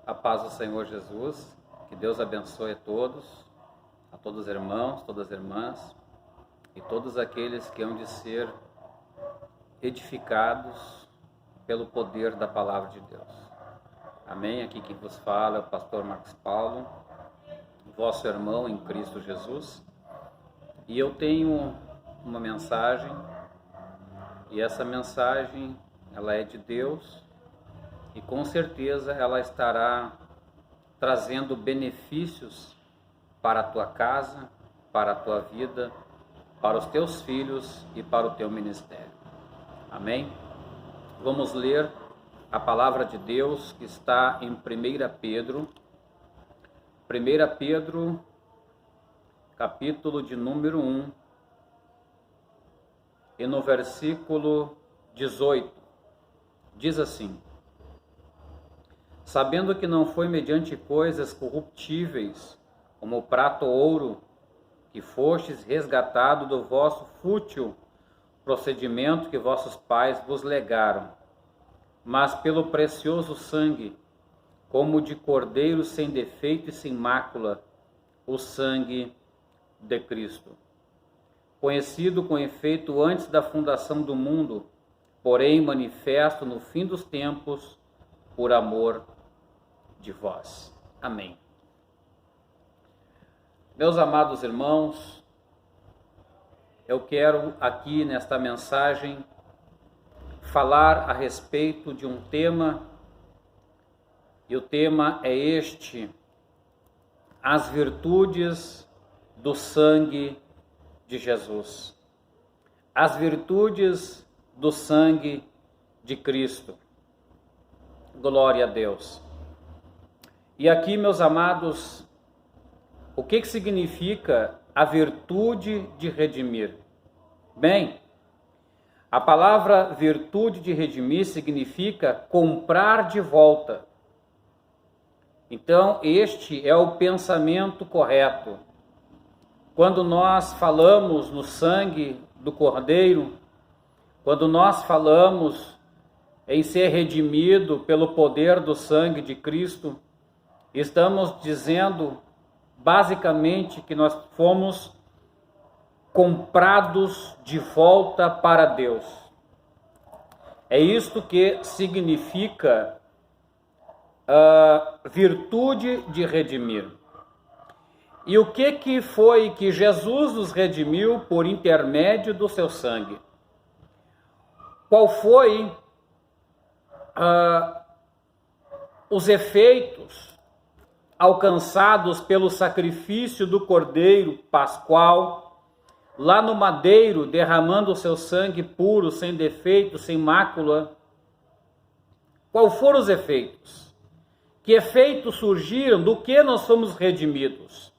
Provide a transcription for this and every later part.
A paz do Senhor Jesus, que Deus abençoe a todos os irmãos, todas as irmãs e todos aqueles que hão de ser edificados pelo poder da palavra de Deus. Amém? Aqui quem vos fala é o pastor Marcos Paulo, vosso irmão em Cristo Jesus. E eu tenho uma mensagem, e essa mensagem ela é de Deus, e com certeza ela estará trazendo benefícios para a tua casa, para a tua vida, para os teus filhos e para o teu ministério. Amém? Vamos ler a palavra de Deus que está em 1 Pedro. 1 Pedro, capítulo de número 1, e no versículo 18, diz assim: sabendo que não foi mediante coisas corruptíveis, como o prata ou ouro, que fostes resgatado do vosso fútil procedimento que vossos pais vos legaram, mas pelo precioso sangue, como de cordeiro sem defeito e sem mácula, o sangue de Cristo, conhecido com efeito antes da fundação do mundo, porém manifesto no fim dos tempos, por amor de vós. Amém. Meus amados irmãos, eu quero aqui nesta mensagem falar a respeito de um tema, e o tema é este: as virtudes do sangue de Jesus. As virtudes do sangue de Cristo. Glória a Deus. E aqui, meus amados, o que significa a virtude de redimir? Bem, a palavra virtude de redimir significa comprar de volta. Então, este é o pensamento correto. Quando nós falamos no sangue do Cordeiro, quando nós falamos em ser redimido pelo poder do sangue de Cristo, estamos dizendo basicamente que nós fomos comprados de volta para Deus. É isto que significa a virtude de redimir. E o que foi que Jesus nos redimiu por intermédio do seu sangue? Qual foi os efeitos alcançados pelo sacrifício do Cordeiro Pascual, lá no madeiro, derramando o seu sangue puro, sem defeito, sem mácula? Qual foram os efeitos? Que efeitos surgiram? Do que nós somos redimidos?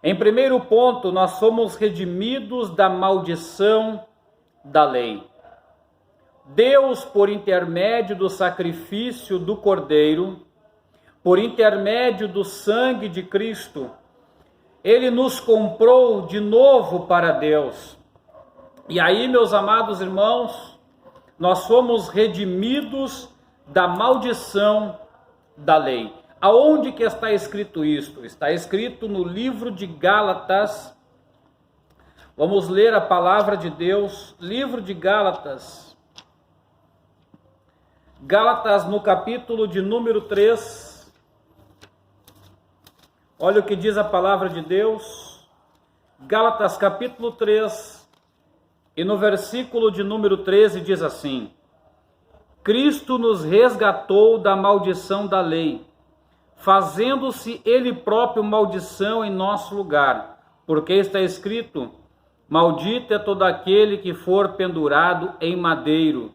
Em primeiro ponto, nós somos redimidos da maldição da lei. Deus, por intermédio do sacrifício do Cordeiro, por intermédio do sangue de Cristo, Ele nos comprou de novo para Deus. E aí, meus amados irmãos, nós somos redimidos da maldição da lei. Aonde que está escrito isto? Está escrito no livro de Gálatas. Vamos ler a palavra de Deus, livro de Gálatas. Gálatas no capítulo de número 3. Olha o que diz a palavra de Deus. Gálatas capítulo 3. E no versículo de número 13 diz assim: Cristo nos resgatou da maldição da lei, fazendo-se Ele próprio maldição em nosso lugar, porque está escrito: maldito é todo aquele que for pendurado em madeiro,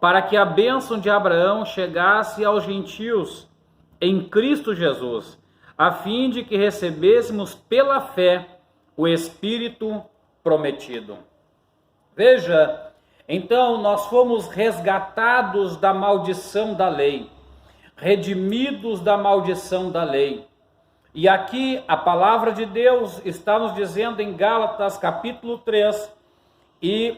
para que a bênção de Abraão chegasse aos gentios em Cristo Jesus, a fim de que recebêssemos pela fé o Espírito prometido. Veja, então nós fomos resgatados da maldição da lei, redimidos da maldição da lei. E aqui a palavra de Deus está nos dizendo em Gálatas capítulo 3 e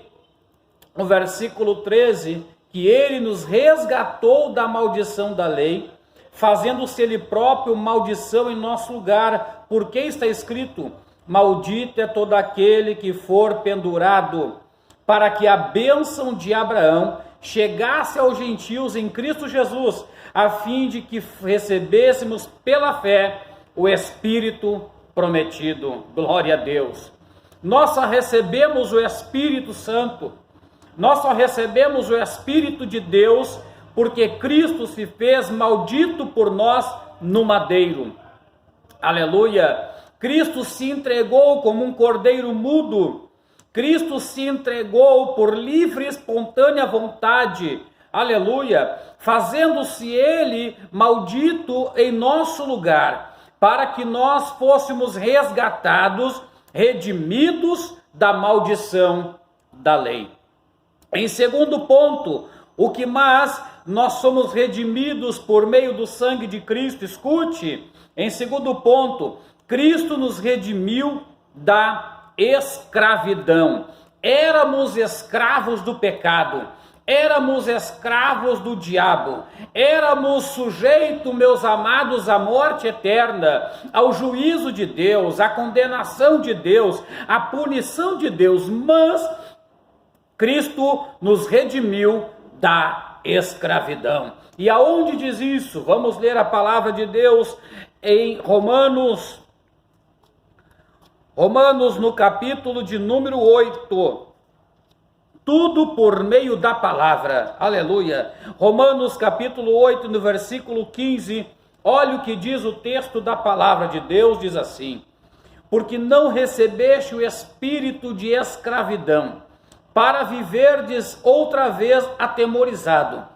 no versículo 13, que Ele nos resgatou da maldição da lei, fazendo-se ele próprio maldição em nosso lugar, porque está escrito: maldito é todo aquele que for pendurado, para que a bênção de Abraão chegasse aos gentios em Cristo Jesus, a fim de que recebêssemos pela fé o Espírito prometido. Glória a Deus. Nós só recebemos o Espírito Santo, nós só recebemos o Espírito de Deus porque Cristo se fez maldito por nós no madeiro. Aleluia! Cristo se entregou como um cordeiro mudo. Cristo se entregou por livre e espontânea vontade. Aleluia! Fazendo-se ele maldito em nosso lugar, para que nós fôssemos resgatados, redimidos da maldição da lei. Em segundo ponto, o que mais nós somos redimidos por meio do sangue de Cristo. Escute, em segundo ponto, Cristo nos redimiu da escravidão. Éramos escravos do pecado, éramos escravos do diabo, éramos sujeitos, meus amados, à morte eterna, ao juízo de Deus, à condenação de Deus, à punição de Deus, mas Cristo nos redimiu da escravidão. E aonde diz isso? Vamos ler a palavra de Deus em Romanos no capítulo de número 8. Tudo por meio da palavra. Aleluia. Romanos capítulo 8, no versículo 15. Olha o que diz o texto da palavra de Deus, diz assim: porque não recebeste o espírito de escravidão, para viverdes outra vez atemorizado,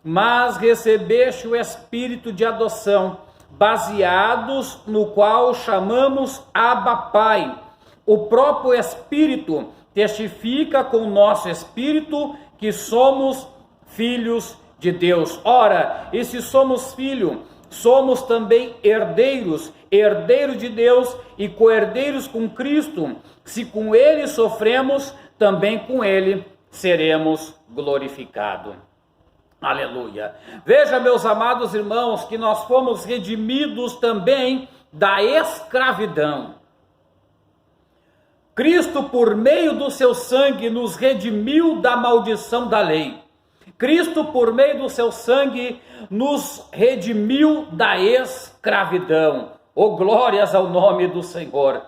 mas recebeste o espírito de adoção, baseados no qual chamamos Abba Pai. O próprio Espírito testifica com o nosso espírito que somos filhos de Deus. Ora, e se somos filhos, somos também herdeiros, herdeiros de Deus e co-herdeiros com Cristo. Se com ele sofremos, também com ele seremos glorificados. Aleluia. Veja, meus amados irmãos, que nós fomos redimidos também da escravidão. Cristo, por meio do seu sangue, nos redimiu da maldição da lei. Cristo, por meio do seu sangue, nos redimiu da escravidão. Oh, glórias ao nome do Senhor.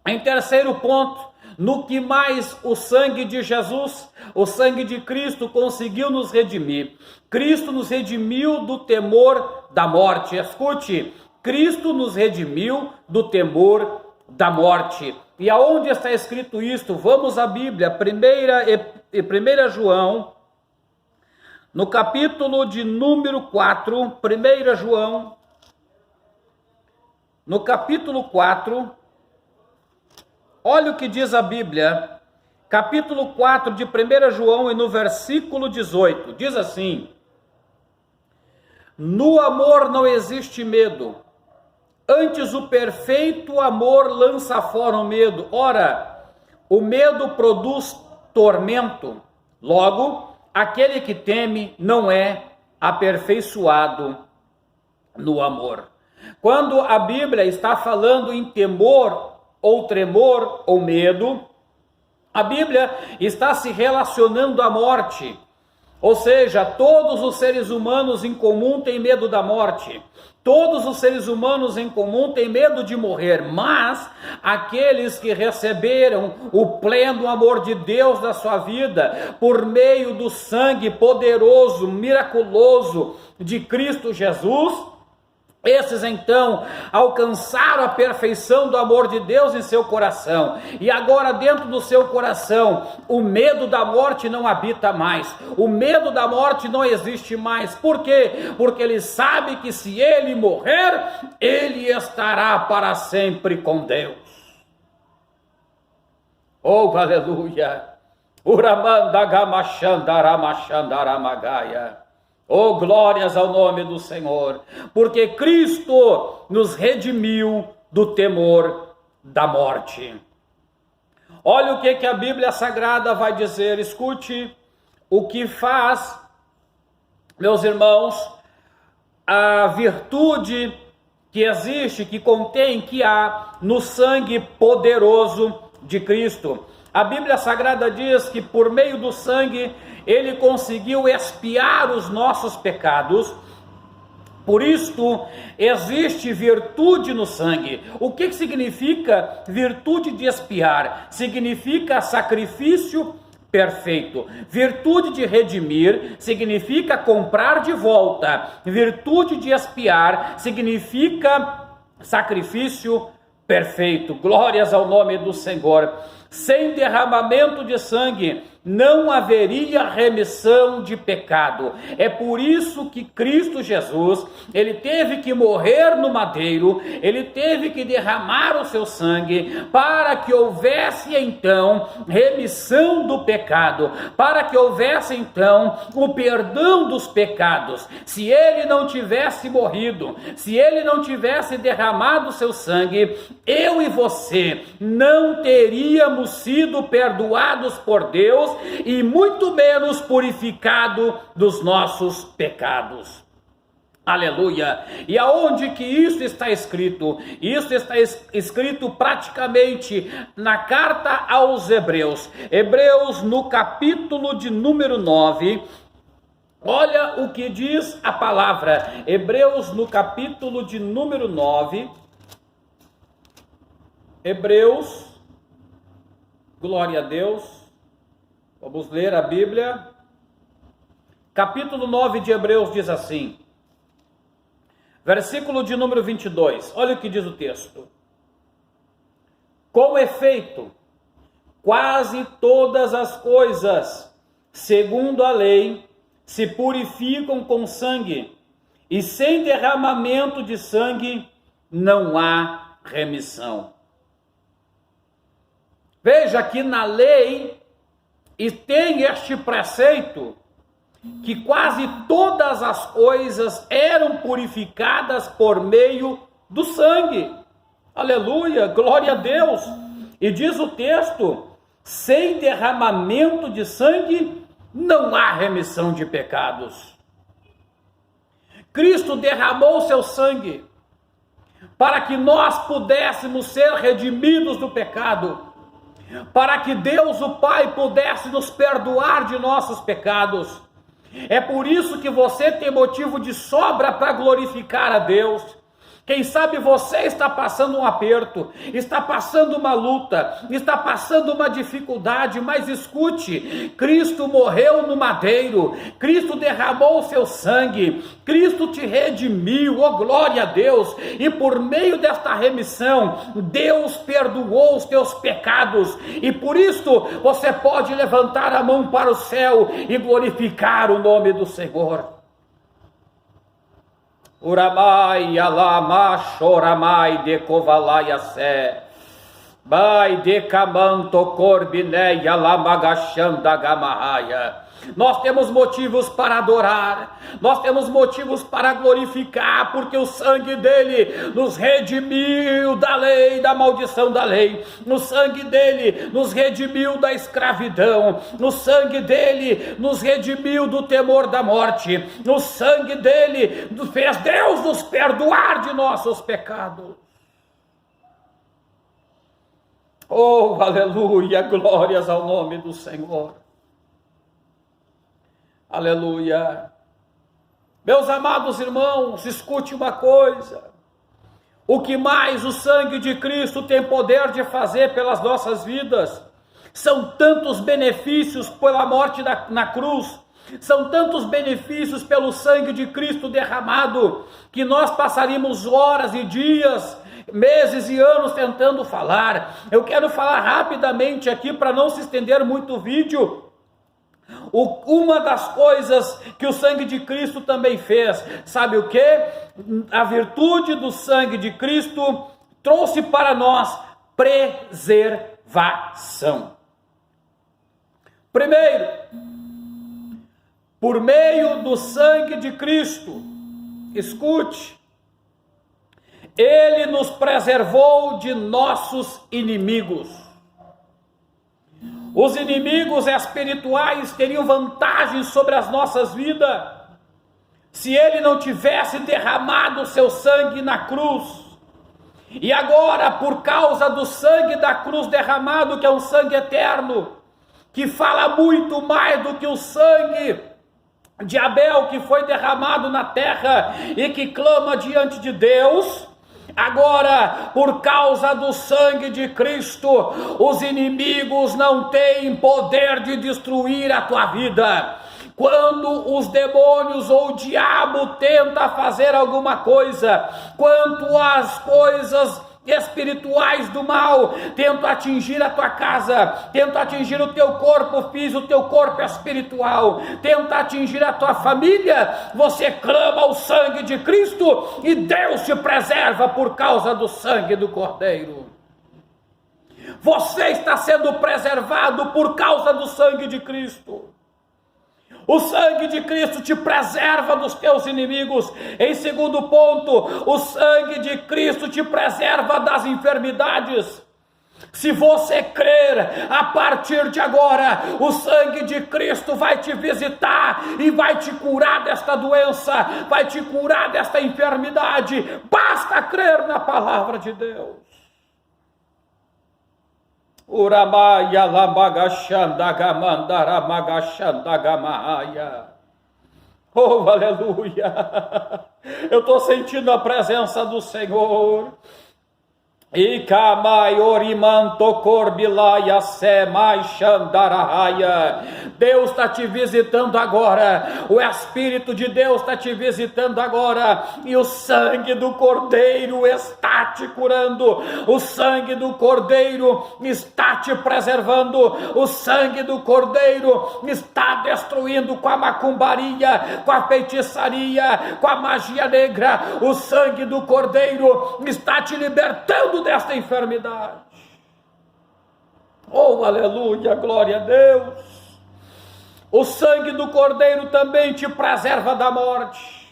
Em terceiro ponto, no que mais o sangue de Jesus, o sangue de Cristo conseguiu nos redimir. Cristo nos redimiu do temor da morte. Escute, Cristo nos redimiu do temor da morte. E aonde está escrito isto? Vamos à Bíblia, 1 João, no capítulo de número 4, 1 João, no capítulo 4, olha o que diz a Bíblia, capítulo 4 de 1 João e no versículo 18, diz assim: no amor não existe medo, antes o perfeito amor lança fora o medo. Ora, o medo produz tormento, logo, aquele que teme não é aperfeiçoado no amor. Quando a Bíblia está falando em temor, ou tremor, ou medo, a Bíblia está se relacionando à morte. Ou seja, todos os seres humanos em comum têm medo da morte. Todos os seres humanos em comum têm medo de morrer, mas aqueles que receberam o pleno amor de Deus na sua vida, por meio do sangue poderoso, miraculoso de Cristo Jesus, esses então alcançaram a perfeição do amor de Deus em seu coração, e agora dentro do seu coração o medo da morte não habita mais, o medo da morte não existe mais. Por quê? Porque ele sabe que se ele morrer, ele estará para sempre com Deus. Oh, aleluia! Uramandagamashandaramachandaramagaia. Oh, glórias ao nome do Senhor, porque Cristo nos redimiu do temor da morte. Olha o que a Bíblia Sagrada vai dizer, escute o que faz, meus irmãos, a virtude que existe, que contém, que há no sangue poderoso de Cristo. A Bíblia Sagrada diz que por meio do sangue ele conseguiu expiar os nossos pecados. Por isto existe virtude no sangue. O que significa virtude de expiar? Significa sacrifício perfeito. Virtude de redimir significa comprar de volta. Virtude de expiar significa sacrifício perfeito. Glórias ao nome do Senhor. Sem derramamento de sangue não haveria remissão de pecado. É por isso que Cristo Jesus, ele teve que morrer no madeiro, ele teve que derramar o seu sangue, para que houvesse então remissão do pecado, para que houvesse então o perdão dos pecados. Se ele não tivesse morrido, se ele não tivesse derramado o seu sangue, eu e você não teríamos sido perdoados por Deus e muito menos purificado dos nossos pecados. Aleluia! E aonde que isso está escrito? Isso está escrito praticamente na carta aos Hebreus. Hebreus no capítulo de número 9. Olha o que diz a palavra. Hebreus no capítulo de número 9. Hebreus, glória a Deus. Vamos ler a Bíblia. Capítulo 9 de Hebreus diz assim, versículo de número 22. Olha o que diz o texto. Com efeito, quase todas as coisas, segundo a lei, se purificam com sangue, e sem derramamento de sangue não há remissão. Veja que na lei e tem este preceito que quase todas as coisas eram purificadas por meio do sangue. Aleluia, glória a Deus. E diz o texto, sem derramamento de sangue não há remissão de pecados. Cristo derramou seu sangue para que nós pudéssemos ser redimidos do pecado, para que Deus o Pai pudesse nos perdoar de nossos pecados. É por isso que você tem motivo de sobra para glorificar a Deus. Quem sabe você está passando um aperto, está passando uma luta, está passando uma dificuldade, mas escute, Cristo morreu no madeiro, Cristo derramou o seu sangue, Cristo te redimiu, oh glória a Deus, e por meio desta remissão, Deus perdoou os teus pecados, e por isso você pode levantar a mão para o céu e glorificar o nome do Senhor. Uramai alama choramai de kovalaya se bai de kamanto corbineia lamagachanda gamahaya. Nós temos motivos para adorar, nós temos motivos para glorificar, porque o sangue dele nos redimiu da lei, da maldição da lei, no sangue dele nos redimiu da escravidão, no sangue dele nos redimiu do temor da morte, no sangue dele fez Deus nos perdoar de nossos pecados. Oh, aleluia, glórias ao nome do Senhor. Aleluia. Meus amados irmãos, escute uma coisa. O que mais o sangue de Cristo tem poder de fazer pelas nossas vidas? São tantos benefícios pela morte na cruz, são tantos benefícios pelo sangue de Cristo derramado, que nós passaríamos horas e dias, meses e anos tentando falar. Eu quero falar rapidamente aqui para não se estender muito o vídeo. Uma das coisas que o sangue de Cristo também fez, sabe o que? A virtude do sangue de Cristo trouxe para nós preservação. Primeiro, por meio do sangue de Cristo, escute, ele nos preservou de nossos inimigos. Os inimigos espirituais teriam vantagem sobre as nossas vidas, se ele não tivesse derramado o seu sangue na cruz. E agora, por causa do sangue da cruz derramado, que é um sangue eterno, que fala muito mais do que o sangue de Abel que foi derramado na terra e que clama diante de Deus, agora, por causa do sangue de Cristo, os inimigos não têm poder de destruir a tua vida. Quando os demônios ou o diabo tenta fazer alguma coisa, quanto às coisas espirituais do mal tentam atingir a tua casa, tentam atingir o teu corpo físico, o teu corpo espiritual, tentam atingir a tua família, você clama o sangue de Cristo e Deus te preserva por causa do sangue do Cordeiro. Você está sendo preservado por causa do sangue de Cristo. O sangue de Cristo te preserva dos teus inimigos. Em segundo ponto, o sangue de Cristo te preserva das enfermidades. Se você crer, a partir de agora, o sangue de Cristo vai te visitar e vai te curar desta doença, vai te curar desta enfermidade. Basta crer na palavra de Deus. Uramaya lamagashandagamandaramagachandagamaya. Oh, aleluia! Eu estou sentindo a presença do Senhor. Deus está te visitando agora, o Espírito de Deus está te visitando agora, e o sangue do Cordeiro está te curando, o sangue do Cordeiro está te preservando, o sangue do Cordeiro está destruindo com a macumbaria, com a feitiçaria, com a magia negra, o sangue do Cordeiro está te libertando desta enfermidade. Oh, aleluia, glória a Deus. O sangue do Cordeiro também te preserva da morte.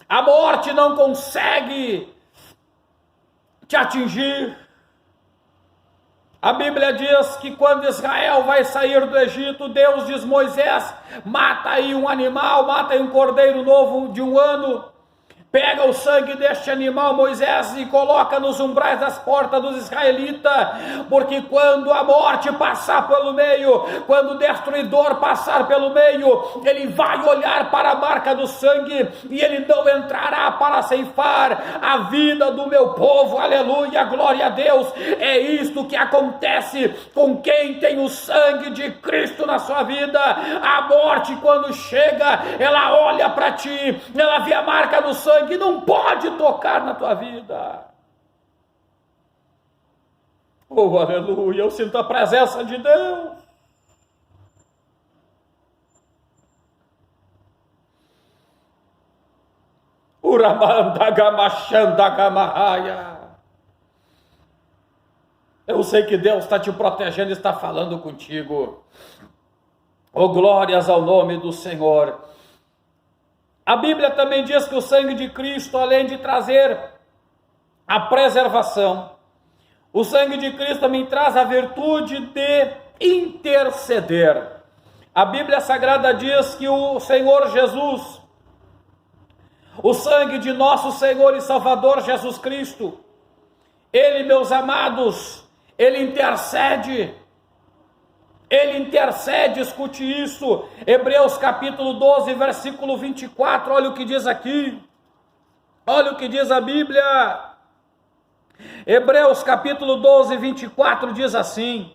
A morte não consegue te atingir. A Bíblia diz que quando Israel vai sair do Egito, Deus diz: Moisés, mata aí um animal, mata aí um cordeiro novo de 1 ano. Pega o sangue deste animal, Moisés, e coloca nos umbrais das portas dos israelitas, porque quando a morte passar pelo meio, quando o destruidor passar pelo meio, ele vai olhar para a marca do sangue, e ele não entrará para ceifar a vida do meu povo. Aleluia, glória a Deus. É isto que acontece com quem tem o sangue de Cristo na sua vida. A morte, quando chega, ela olha para ti, ela vê a marca do sangue, que não pode tocar na tua vida. Oh, aleluia, eu sinto a presença de Deus. Uramandagamachandagamahaya. Eu sei que Deus está te protegendo e está falando contigo. Oh, glórias ao nome do Senhor. A Bíblia também diz que o sangue de Cristo, além de trazer a preservação, o sangue de Cristo também traz a virtude de interceder. A Bíblia Sagrada diz que o Senhor Jesus, o sangue de nosso Senhor e Salvador Jesus Cristo, Ele, meus amados, Ele intercede, escute isso, Hebreus capítulo 12, versículo 24, olha o que diz aqui, olha o que diz a Bíblia, Hebreus capítulo 12, 24 diz assim: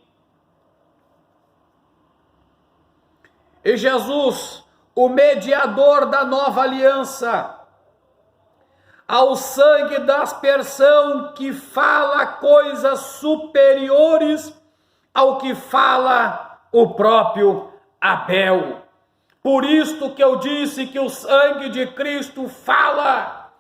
e Jesus, o mediador da nova aliança, ao sangue da aspersão que fala coisas superiores ao que fala o próprio Abel. Por isto que eu disse que o sangue de Cristo fala,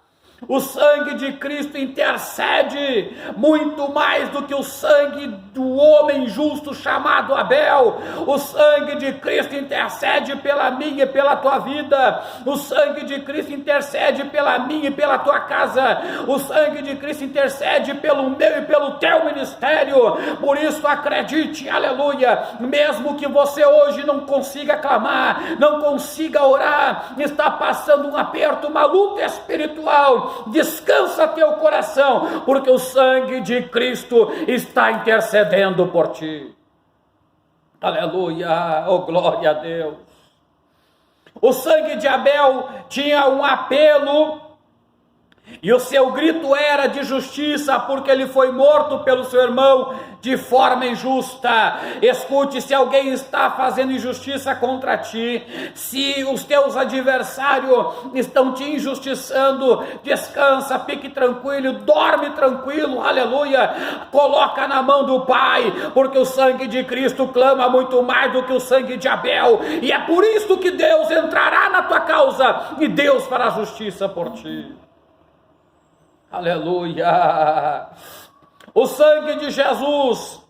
O sangue de Cristo intercede muito mais do que o sangue do homem justo chamado Abel. O sangue de Cristo intercede pela minha e pela tua vida. O sangue de Cristo intercede pela minha e pela tua casa. O sangue de Cristo intercede pelo meu e pelo teu ministério. Por isso acredite, aleluia, mesmo que você hoje não consiga clamar, não consiga orar, está passando um aperto, uma luta espiritual, descansa teu coração, porque o sangue de Cristo está intercedendo por ti. Aleluia, oh glória a Deus. O sangue de Abel tinha um apelo, e o seu grito era de justiça, porque ele foi morto pelo seu irmão de forma injusta. Escute, se alguém está fazendo injustiça contra ti, se os teus adversários estão te injustiçando, descansa, fique tranquilo, dorme tranquilo, aleluia, coloca na mão do Pai, porque o sangue de Cristo clama muito mais do que o sangue de Abel, e é por isso que Deus entrará na tua causa, e Deus fará justiça por ti. Aleluia! O sangue de Jesus,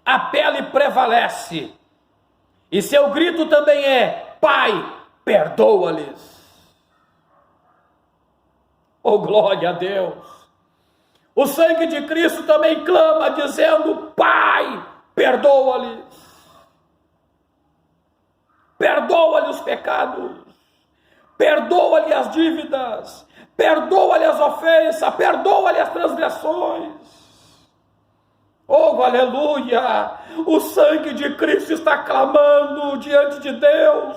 a pele prevalece, e seu grito também é: Pai, perdoa-lhes. Oh, glória a Deus! O sangue de Cristo também clama, dizendo: Pai, perdoa-lhes. Perdoa-lhe os pecados, perdoa-lhe as dívidas, perdoa-lhe as ofensas, perdoa-lhe as transgressões. Oh, aleluia! O sangue de Cristo está clamando diante de Deus.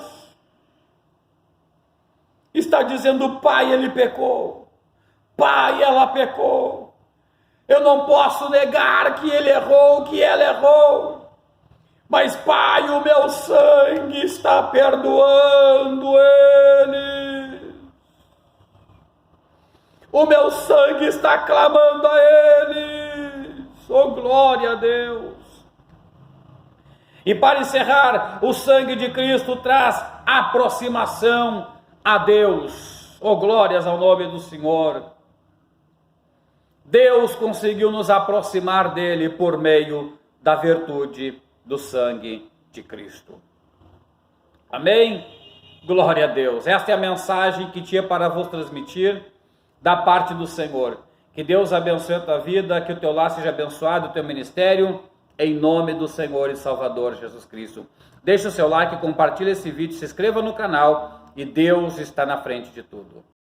Está dizendo: Pai, ele pecou. Pai, ela pecou. Eu não posso negar que ele errou, que ela errou. Mas, Pai, o meu sangue está perdoando ele. O meu sangue está clamando a eles. Oh, glória a Deus. E para encerrar, o sangue de Cristo traz aproximação a Deus. Oh, glórias ao nome do Senhor. Deus conseguiu nos aproximar dele por meio da virtude do sangue de Cristo. Amém? Glória a Deus. Esta é a mensagem que tinha para vos transmitir da parte do Senhor. Que Deus abençoe a tua vida, que o teu lar seja abençoado, o teu ministério, em nome do Senhor e Salvador Jesus Cristo. Deixe o seu like, compartilhe esse vídeo, se inscreva no canal, e Deus está na frente de tudo.